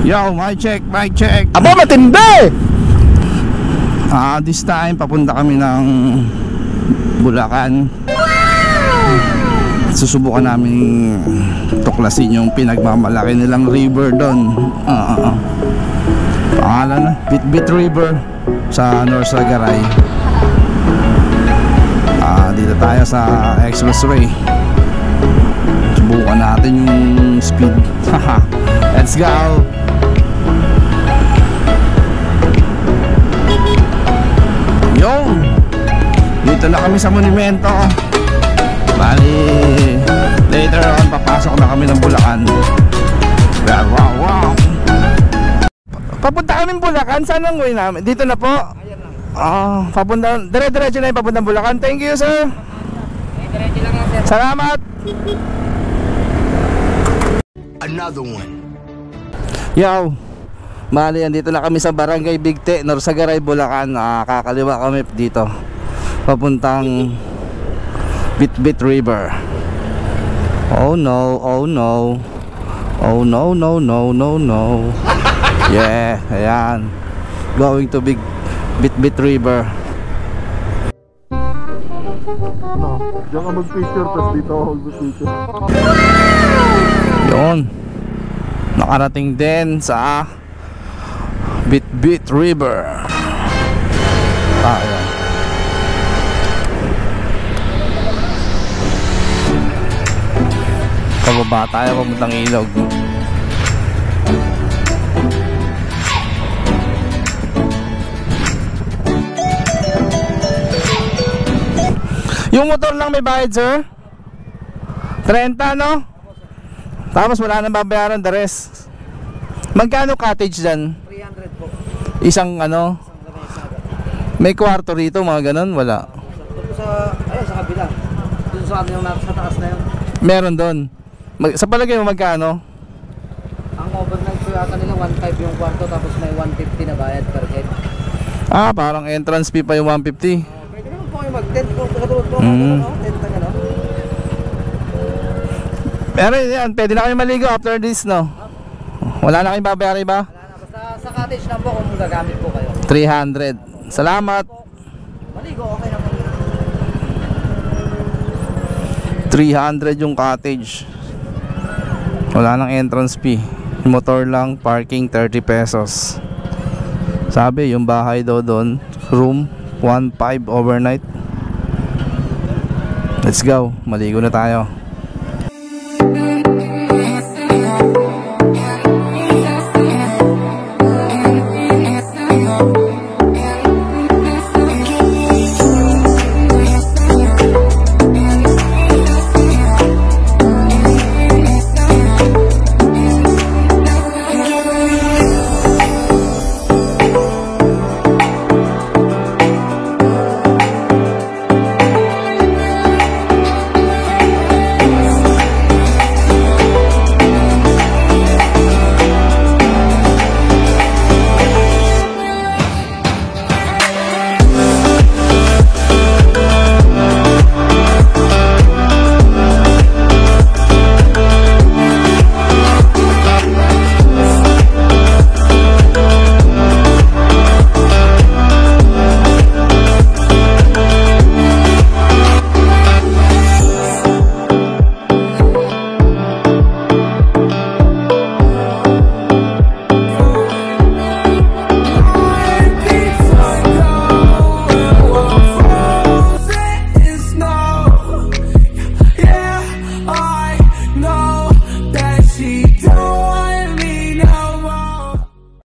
Yo, mic check, mic check. Aba, matindi! This time papunta kami ng Bulacan. Susubukan namin tuklasin yung pinagmamalaki nilang river doon. Pangalan na, Bitbit River sa North Sagaray. Dito tayo sa expressway. Subukan natin yung speed. Let's go. Yo, dito na kami sa monumento. Bali, later on papasok na kami ng Bulacan. Wow. Papunta kami ng Bulacan. Saan ang way namin? Dito na po. Papunta, dire-diretso na yung papuntang Bulacan. Thank you, sir. Diretso lang yan, sir. Salamat. Another one. Yo, bali, andito na kami sa Barangay Bigte, Norsagaray, Bulacan. Kakaliwa kami dito papuntang Bitbit River. Oh no, oh no. Oh no, no, no, no, no. Yeah, ayan. Going to Bitbit River. Diyan ka mag-picture, tapos dito ako mag-picture. Yun, nakarating din sa Bitbit River. Ayan. Pababa tayo papuntang ilog. Yung motor lang may bayad, sir? 30, no? Tapos wala nang babayaran the rest. Magkano cottage dyan? 300 po. Isang ano? May kwarto rito, mga ganun? Wala. Doon sa kabila. Doon sa ano yung sa taas na yun. Meron doon. Sa palagay mo magkano? Ang overnight po yata nila 1.5 yung kwarto, tapos may 150 na bayad per head. Parang entrance fee pa yung 150. Pwede naman po kayo mag-tent po. Katulad po. Tent na gano'n. Pero yan, pwede na kayo maligo after this, no? Wala na kayong babayaran ba? Wala na. Basta sa cottage lang po kung gagamit po kayo. 300. Salamat. Maligo, okay na po. 300 yung cottage. Wala nang entrance fee. Yung motor lang, parking 30 pesos. Sabi, yung bahay daw doon, room 1.5 overnight. Let's go, maligo na tayo.